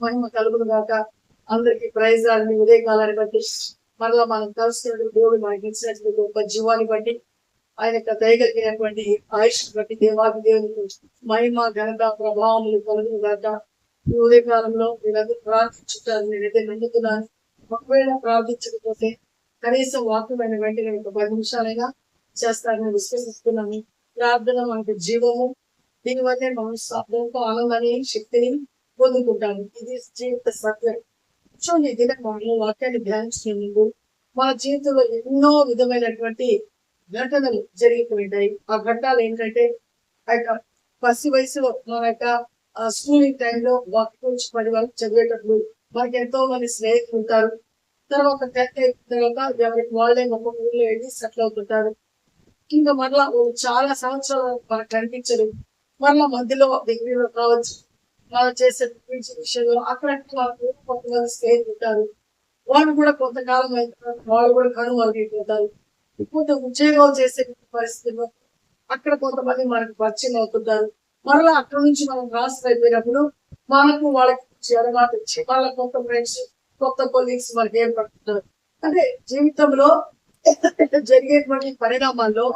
మహిమ కలుగును గాక. అందరికి ప్రైజ్ రాని ఉదయకాలాన్ని బట్టి మరలా మనం కలిసిన దేవుడు మనకి ఇచ్చినటువంటి గొప్ప జీవాన్ని బట్టి ఆయన యొక్క దయగలిగినటువంటి ఆయుష్ బట్టి దేవాది దేవునికి మహిమ ఘనత ప్రభావములు కలుగును గాక. ఈ ఉదయకాలంలో మీరందరూ ప్రార్థించుతారు, నేనైతే నమ్ముతున్నాను. ఒకవేళ ప్రార్థించకపోతే కనీసం వాక్యమైన వెంటనే ఒక 10 నిమిషాలైనా చేస్తారని విశ్వసిస్తున్నాను. ప్రార్థన మనకు జీవము, దీనివల్లే మనం సాధనతో ఆనందాన్ని శక్తిని పొందుకుంటాము. ఇది జీవిత సత్యం. సో ఈ దినం మనం వాక్యాన్ని ధ్యానించిన ముందు మన జీవితంలో ఎన్నో విధమైనటువంటి ఘటనలు జరిగిపోయింటాయి. ఆ ఘట్టాలు ఏంటంటే ఆ యొక్క పసి వయసులో మన యొక్క స్కూలింగ్ టైంలో వాక్యం నుంచి 10 వరకు చదివేటప్పుడు మనకి ఎంతో మంది స్నేహితులు ఉంటారు. తర్వాత 10th అయిన తర్వాత ఎవరికి వాళ్ళే ఒక ఊళ్ళో వెళ్ళి సెటిల్ అవుతుంటారు. ఇంకా మరలా చాలా సంవత్సరాలు మనకు కనిపించరు. మరలా మధ్యలో డిగ్రీలో కావచ్చు, వాళ్ళు చేసే విషయంలో అక్కడ కొంతమంది స్నేహితులు ఉంటారు. వాళ్ళు కూడా కొంతకాలం అయిన తర్వాత వాళ్ళు కూడా కనుమరుగైపోతారు. కొంత ఉద్యోగాలు చేసే పరిస్థితుల్లో అక్కడ కొంతమంది మనకు పరిచయం అవుతుంటారు. మరలా అక్కడ నుంచి మనం ట్రాన్స్ఫర్ అయిపోయినప్పుడు మనకు వాళ్ళకి అలవాటు వచ్చి వాళ్ళ కొత్త ఫ్రెండ్స్, కొత్త కొలీగ్స్ మనకి ఏర్పడుతుంటారు. అంటే జీవితంలో జరిగేటువంటి పరిణామాల్లో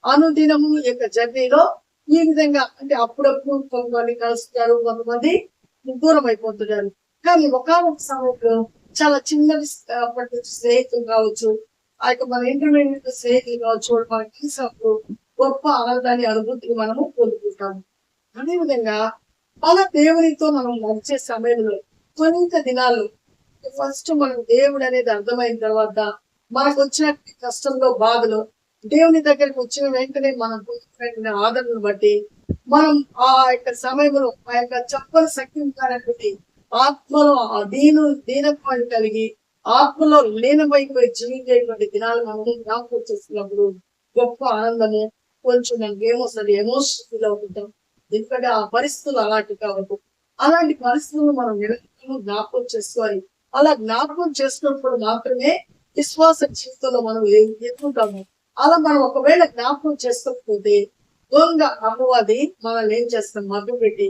అనుదినము యొక్క జర్నీలో ఈ విధంగా అంటే అప్పుడప్పుడు కొంతమంది కలుస్తారు, కొంతమంది దూరం అయిపోతున్నారు. కానీ ఒకనొక సమయంలో చాలా చిన్నది అప్పటి నుంచి స్నేహితులు కావచ్చు, ఆ యొక్క మన ఇంటర్మీడియట్ స్నేహితులు కావచ్చు, మనకి తీసినప్పుడు గొప్ప ఆనందాన్ని అనుభూతిని మనము పొందుకుంటాము. అదేవిధంగా మన దేవునితో మనం నడిచే సమయంలో కొంత దినాలు ఫస్ట్ మనం దేవుడు అనేది అర్థమైన తర్వాత మనకు వచ్చిన కష్టంలో బాధలో దేవుని దగ్గరికి వచ్చిన వెంటనే మనం పొందుకున్న ఆదరణను బట్టి మనం ఆ యొక్క సమయంలో ఆ యొక్క చెప్పని శక్తి ఉంటారనేది ఆత్మలో ఆ దీనత్వాన్ని కలిగి ఆత్మలో లీనమైపోయి జీవించేటువంటి దినాలు మనం జ్ఞాపకం చేస్తున్నప్పుడు గొప్ప ఆనందము కొంచెం మనకి ఏమొస్తుంది, ఎమోషన్ ఫీల్ అవుతుంటాం. ఎందుకంటే ఆ పరిస్థితులు అలాంటి కాబట్టి అలాంటి పరిస్థితులను మనం నిరంతరం జ్ఞాపకం చేసుకోవాలి. అలా జ్ఞాపకం చేసుకున్నప్పుడు మాత్రమే విశ్వాస జీవితంలో మనం ఎదుగుతాము. అలా మనం ఒకవేళ జ్ఞాపకం చేసుకోకపోతే దొంగ అమ్మవాది మనల్ని ఏం చేస్తాం, మభ్య పెట్టి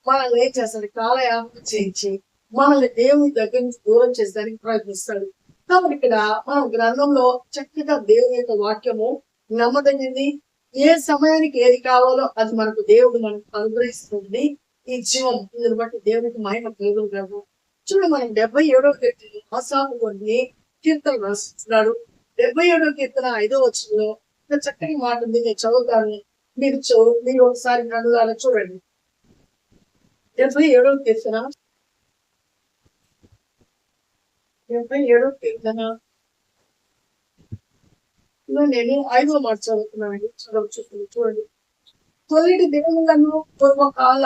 మనల్ని ఏం చేస్తాడు, కాలయాపన చేయించి మనల్ని దేవుని దగ్గర నుంచి దూరం చేసేదానికి ప్రయత్నిస్తాడు. కాబట్టి ఇక్కడ మనం గ్రంథంలో చక్కగా దేవుని యొక్క వాక్యము నమ్మదగింది. ఏ సమయానికి ఏది కావాలో అది మనకు దేవుడు మనకు అనుగ్రహిస్తుంది. ఈ జీవం దీన్ని బట్టి దేవునికి మహిమ కలుగును గాక. చూడు, మనం 77వ కీర్తన ఆసాపు కొన్ని కీర్తనలు రాస్తున్నాడు. 77వ కీర్తన 5వ వచనంలో ఒక చక్కని మాట ఉంది, నేను చదువుతాను. మీరు ఒకసారి గ్రంథాలను చూడండి. 77వ కీర్తన 77వ కీర్తన నేను 5వ మాట చదువుతున్నానండి. చూడండి. తొలిటి దినములను పూర్వకాల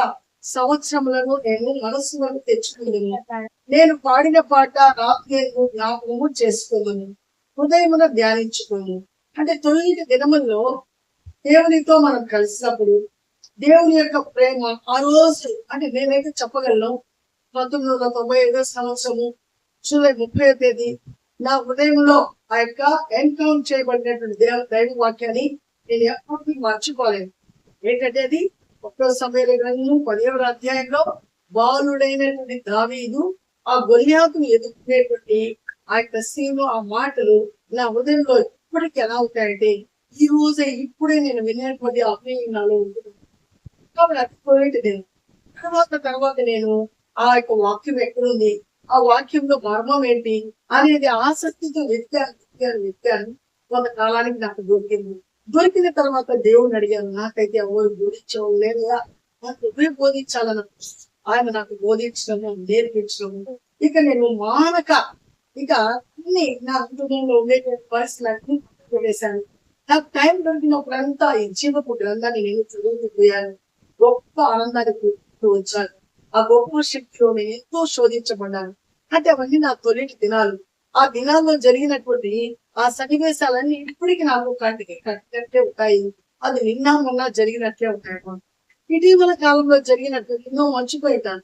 సంవత్సరములను నేను మనస్సు వరకు తెచ్చుకుంటున్నాను. నేను పాడిన పాట రాత్రి జ్ఞాపకము చేసుకోను, హృదయమున ధ్యానించుకోను. అంటే తొలిటి దినముల్లో దేవునితో మనం కలిసినప్పుడు దేవుని యొక్క ప్రేమ ఆ రోజు అంటే నేనైతే చెప్పగలను 1995వ సంవత్సరము జూలై 30వ తేదీ నా హృదయంలో ఆ యొక్క ఎన్కౌంటర్ చేయబడినటువంటి దైవ వాక్యాన్ని నేను ఎప్పటికీ మర్చిపోలేను. ఏంటంటే అది 1వ సమూయేలు గ్రంథం 10వ అధ్యాయంలో బాలుడైనటువంటి దావీదు ఆ గొల్యాతును ఎదుర్కొనేటువంటి ఆ యొక్క సీను, ఆ మాటలు నా హృదయంలో ఇప్పటికీ ఎలా ఉంటాయంటే ఈ రోజే ఇప్పుడే నేను వినేటువంటి అభినయం నాలో ఉంటుంది. కాబట్టి అది పోయేది నేను తర్వాత నేను ఆ యొక్క వాక్యం ఎక్కడుంది, ఆ వాక్యంలో మర్మం ఏంటి అనేది ఆసక్తితో వెతికాను. కొంతకాలానికి నాకు దొరికిన తర్వాత దేవుని అడిగాను, నాకైతే ఎవరు బోధించవు లేదా, నాకు ఎవరే బోధించాలను ఆయన నాకు బోధించడము, నేర్పించడము. ఇక నేను మానక ఇక అన్ని నా కుటుంబంలో ఉండేటువంటి పరిస్థితులన్నీ వేశాను. నాకు టైం దొరికినప్పుడంతా ఈ జీవపు గ్రంథాన్ని నేను చదువుకుపోయాను. గొప్ప ఆనందాన్ని వచ్చాను. ఆ గొప్ప శక్తిలో నేను ఎంతో శోధించబడ్డాను. అంటే అవన్నీ నా తొలిటి దినాలు. ఆ దినాల్లో జరిగినటువంటి ఆ సన్నివేశాలన్నీ ఇప్పటికీ నాకు కట్టినట్టే ఉంటాయి. అది నిన్న మొన్న జరిగినట్లే ఉంటాయి. ఇటీవల కాలంలో జరిగినట్టు ఎన్నో మర్చిపోయితాను,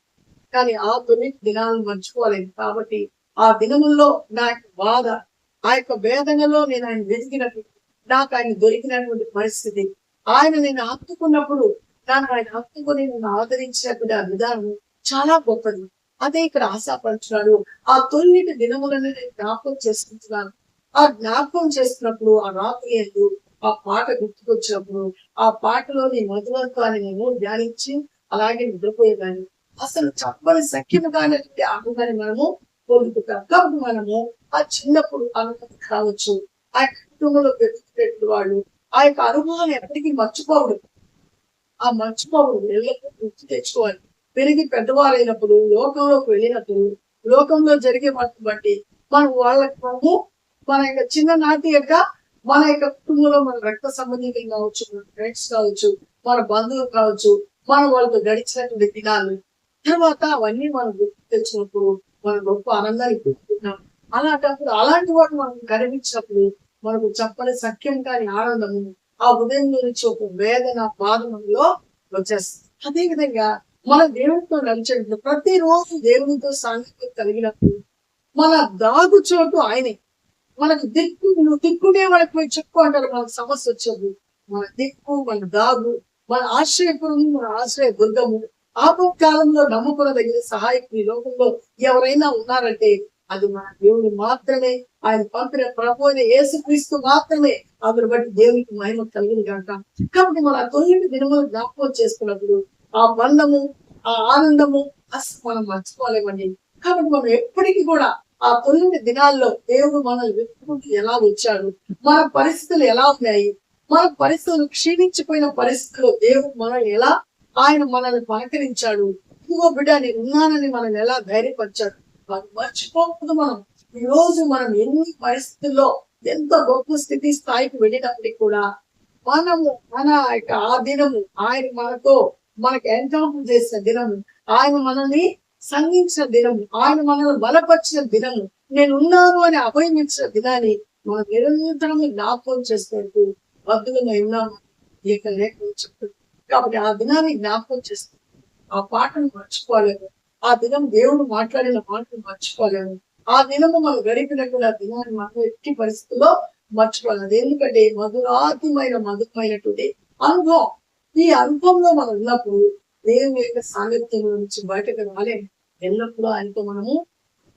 కానీ ఆ తొలిటి దినాలను మర్చిపోలేదు. కాబట్టి ఆ దినముల్లో నా యొక్క బాధ, ఆ యొక్క వేదనలో నేను ఆయన వెతికినట్టు నాకు ఆయన దొరికినటువంటి పరిస్థితి, ఆయన నేను హత్తుకున్నప్పుడు నన్ను ఆయన హత్తుకుని నన్ను ఆదరించినటువంటి ఆ విధానం చాలా గొప్పది. అదే ఇక్కడ ఆశాపడుతున్నాడు. ఆ తొలిటి దినములను నేను జ్ఞాపకం చేసుకుంటున్నాను. ఆ జ్ఞాపకం చేస్తున్నప్పుడు ఆ రాత్రి యందు ఆ పాట గుర్తుకొచ్చినప్పుడు ఆ పాటలోని మధురత్వాన్ని నేను ధ్యానించి అలాగే నిద్రపోయేదాన్ని. అసలు చెప్పని సఖ్యము కానటువంటి ఆనందాన్ని మనము పొందుకుంటాం. కాబట్టి మనము ఆ చిన్నప్పుడు అనుభూతి కావచ్చు, ఆ యొక్క కుటుంబంలో పెరుగుతున్నటువంటి వాళ్ళు ఆ యొక్క అనుభవాన్ని ఎప్పటికీ మర్చిపోవడం. ఆ మర్చిపోవడం ఎల్లప్పుడూ గుర్తు తెచ్చుకోవాలి. పెరిగి పెద్దవారైనప్పుడు, లోకంలోకి వెళ్ళినప్పుడు, లోకంలో జరిగే వాటిని బట్టి మనం వాళ్ళకి మనము మన యొక్క చిన్ననాటి యొక్క మన యొక్క కుటుంబంలో మన రక్త సంబంధికులు కావచ్చు, మన ఫ్రెండ్స్ కావచ్చు, మన బంధువులు కావచ్చు, మనం వాళ్ళతో గడిచినటువంటి దినాలు. తర్వాత అవన్నీ మనం గుర్తు తెచ్చినప్పుడు మనం గొప్ప ఆనందాన్ని పొందుతున్నాం. అలాంటప్పుడు అలాంటి వాటిని మనం కనిపించినప్పుడు మనకు చెప్పని సఖ్యం కాని ఆనందము ఆ ఉదయంలో నుంచి ఒక వేదన, బాధ మనలో వచ్చేస్తుంది. అదే విధంగా మన దేవునితో నడిచేటప్పుడు ప్రతిరోజు దేవునితో సాంగత్యం కలిగినప్పుడు మన దాగు చోటు ఆయనే. మనకు దిక్కు నువ్వు దిక్కునే వాళ్ళకి పోయి చెప్పు అంటారు మనకు సమస్య వచ్చేది. మన దిక్కు, మన దాగు, మన ఆశ్రయపురము, మన ఆశ్రయ దుర్గము, ఆపత్కాలంలో నమ్ముకున్న దగ్గర సహాయకులు ఈ లోకంలో ఎవరైనా ఉన్నారంటే అది మన దేవుడు మాత్రమే. ఆయన పంపిన ప్రభు అయిన యేసుక్రీస్తు మాత్రమే. అందుని బట్టి దేవునికి మహిమ కలిగింది కాక. కాబట్టి మన తొలిటి దినములు జ్ఞాపకం చేసుకున్నప్పుడు ఆ బంధము, ఆ ఆనందము అసలు మనం మర్చిపోలేమండి. కాబట్టి మనం ఎప్పటికీ కూడా ఆ తొలిటి దినాల్లో దేవుడు మనల్ని వెతుకుంటూ ఎలా వచ్చాడు, మన పరిస్థితులు ఎలా ఉన్నాయి, మన పరిస్థితులు క్షీణించిపోయిన పరిస్థితుల్లో దేవుడు మనల్ని ఎలా ఆయన మనల్ని పలకరించాడు. ఇదిగో బిడ్డ నేను ఉన్నానని మనల్ని ఎలా ధైర్యపరిచాడు. అది మర్చిపోకూడదు మనం. ఈ రోజు మనం ఎన్ని పరిస్థితుల్లో ఎంత గొప్ప స్థితి స్థాయికి వెళ్ళినప్పటికీ కూడా మనము మన యొక్క ఆ దినము ఆయన మనకు ఎన్కౌంటర్ చేసిన దినము, ఆయన మనల్ని సంధించిన దినము, ఆయన మనల్ని బలపరిచిన దినము, నేను ఉన్నాను అని అభయం ఇచ్చిన దినాన్ని మనం నిరంతరం జ్ఞాపకం చేస్తున్నట్టు బద్దులమై ఉన్నాము ఈ యొక్క లేఖనం చెప్తుంది. కాబట్టి ఆ దినాన్ని జ్ఞాపకం చేస్తాం. ఆ పాటను మర్చిపోలేము. ఆ దినం దేవుడు మాట్లాడిన మాటను మర్చిపోలేము. ఆ దినము మనం గడిపినటువంటి ఆ దినాన్ని మనం ఎట్టి పరిస్థితుల్లో మర్చిపోలేదు. ఎందుకంటే మధురమైనటువంటి అనుభవం. ఈ అనుభవంలో మనం ఉన్నప్పుడు దేవుని యొక్క సాంగత్యం నుంచి బయటకు రాలేము. ఎల్లప్పుడూ ఆయనతో మనము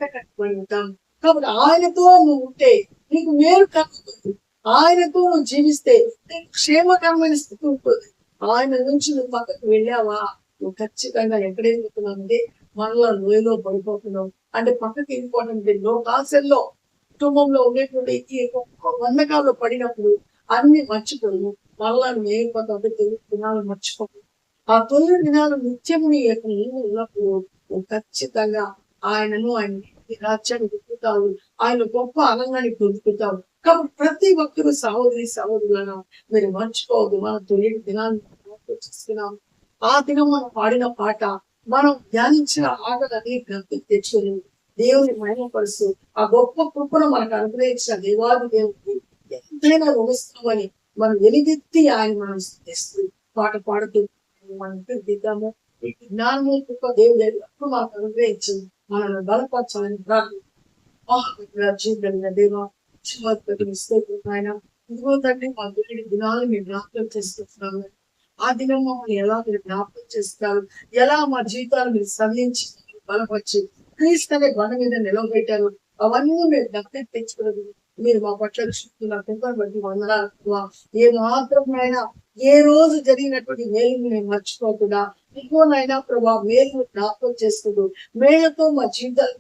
కట్టుబడి ఉంటాం. కాబట్టి ఆయనతో నువ్వు ఉంటే నీకు మేలు కలుగుతుంది. ఆయనతో నువ్వు జీవిస్తే నీకు క్షేమకరమైన స్థితి ఉంటుంది. ఆయన నుంచి నువ్వు పక్కకు వెళ్ళావా నువ్వు ఖచ్చితంగా ఎక్కడేం చెప్తున్నానంటే మనలో లోయలో పడిపోతున్నావు. అంటే పక్కకి వెళ్ళిపోవడం లోకాశల్లో కుటుంబంలో ఉండేటువంటి ఈ వందకాల్లో పడినప్పుడు అన్ని మర్చిపోయి మళ్ళా నువ్వు ఏమైపోతావు అంటే తొలి దినాలు మర్చిపోవు. ఆ తొలి దినాలు నిత్యం నీ యొక్క నీవు ఉన్నప్పుడు నువ్వు ఖచ్చితంగా ఆయనను ఆయన రాజ్యాన్ని పొందుతావు. ఆయన గొప్ప ఆనందాన్ని పొందుకుంటావు. కాబట్టి ప్రతి ఒక్కరు సహోదరులను మీరు మర్చిపోవద్దు. మన తొలి దినాన్ని చేసుకున్నాం. ఆ దినం మనం పాడిన పాట మనం ధ్యానించిన ఆటలని జ్ఞప్తికి తెచ్చుకొని దేవుని మహిమపరుస్తూ ఆ గొప్ప కృపను మనకు అనుగ్రహించిన దేవాది దేవుడికి ఎంతైనా రుణిస్తామని మనం వెలిగెత్తి ఆయన మనం స్థితిస్తూ పాట పాడుతూ మనం దిద్దాము. ఈ జ్ఞానము కృప దేవుడు ఎప్పుడు మనకు అనుగ్రహించింది మనల్ని బలపరచాలని ప్రార్థన జీవితంగా దేవ ఆయన ఇదిగో తండ్రి మా దేవుడి దినాలు మేము జ్ఞాపకం చేసుకుంటున్నాము. ఆ దినం మమ్మల్ని ఎలా మీరు జ్ఞాపకం చేస్తారు, ఎలా మా జీవితాలు మీరు సంధించి బలపరిచి క్రీస్తు అనే బండ మీద నిలవబెట్టారు. అవన్నీ మీరు జ్ఞాపకం తెచ్చుకున్నది మీరు మా పట్ల చూస్తున్న పెంపని బట్టి వందనాలు. ఏ మాత్రమైనా ఏ రోజు జరిగినటువంటి మేలు మేము మర్చిపోకుండా ఇంకోనైనా ప్రభా మేలు జ్ఞాపకం చేసుకుంటూ మేలుతో మా జీవితాలు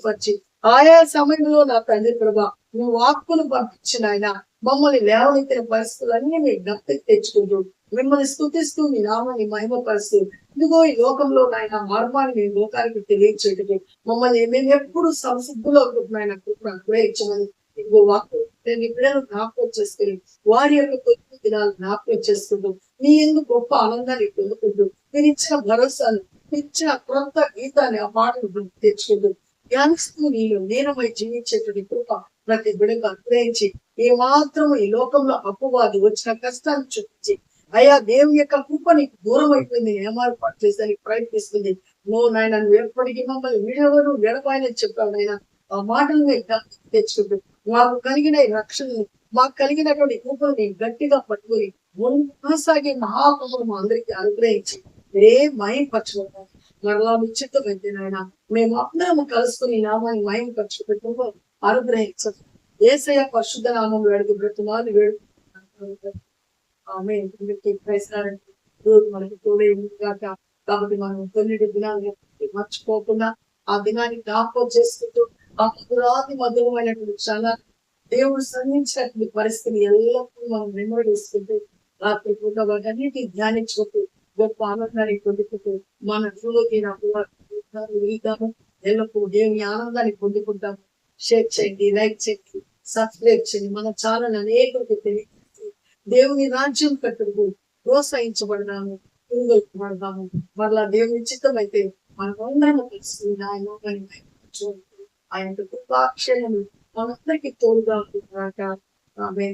పరిచి ఆయా సమయంలో నా తండ్రి ప్రభా నువ్వు వాక్కును పంపించిన ఆయన మమ్మల్ని లేవనెత్తిన పరిస్థితులన్నీ మీరు జ్ఞాపకం తెచ్చుకుంటూ మిమ్మల్ని స్తుతిస్తూ మీ నామాన్ని మహిమపరుస్తూ ఇదిగో ఈ లోకంలో నాయన మర్మాన్ని మీ లోకానికి తెలియచేయటం మమ్మల్ని మేము ఎప్పుడు సంసిద్ధులో నాయన కృపను అనుగ్రహించమని ఇదిగో వాక్కు నేను పిల్లలు జ్ఞాపకం చేసుకుని వారి యొక్క తొలి దినాలు జ్ఞాపకం చేసుకుంటూ మీ ఎందుకు గొప్ప ఆనందాన్ని పొందుకుంటూ మీరు ఇచ్చిన భరోసాను ఇచ్చిన క్రొత్త గీతాన్ని ఆ పాటను తెచ్చుకుంటూ ధ్యానిస్తూ నీళ్ళు నేనమై జీవించేటువంటి కృప ప్రతి బిడకు అనుగ్రహించి ఏ మాత్రం ఈ లోకంలో అప్పువాది వచ్చిన కష్టాన్ని చూపించి అయ్యా దేవుని యొక్క కృప నీకు దూరం అయిపోయింది ఏమార్పాటు చేసేదానికి ప్రయత్నిస్తుంది. నువ్వు నాయన నువ్వు ఎప్పటికీ మమ్మల్ని విడవరు విడపాయని చెప్పావు నాయన. ఆ మాటలు తెచ్చుకుంటూ మాకు కలిగిన రక్షణని మాకు కలిగినటువంటి కృపని గట్టిగా పట్టుకొని కొనసాగే మహాకృపను మా అందరికీ అనుగ్రహించి మీరే మహిమపరచుకుంటాం. మరలా నిశ్చితమైతే నాయన మేము అందరము కలుసుకుని ఈ నామాన్ని మహిమ ఖర్చు పెట్టుకో అనుగ్రహించదు. యేసయ్య పరిశుద్ధ నామం వేడుకుంటున్నాను వేడుకుంటున్నాను. ఆమె దేవుడు మనకి తోడే గాక. కాబట్టి మనం 9 దినాలు మర్చిపోకుండా ఆ దినాన్ని జ్ఞాపకం చేసుకుంటూ ఆ మధురమైనటువంటి క్షణాన్ని దేవుడు సంధించినటువంటి పరిస్థితిని ఎల్లప్పుడూ మనం మెమరీ చేసుకుంటూ రాత్రి పూట వాటన్నిటి ధ్యానించుకుంటూ గొప్ప ఆనందాన్ని పొందుకుంటూ మన వెళ్తాము. ఎల్లప్పుడూ దేవుని ఆనందాన్ని పొందుకుంటాము. షేర్ చేయండి, లైక్ చేయండి, సబ్స్క్రైబ్ చేయండి. మన ఛానల్ అనేకులకు తెలియజేసి దేవుని రాజ్యం కట్టుకు ప్రోత్సహించబడదాము, పురుగొల్పబడదాము. మరలా దేవుని చిత్తం అయితే మనమందరం తెలుసుకుని ఆయన కృపాక్షలను మనందరికీ తోడుగా ఉంటున్నాక. ఆమె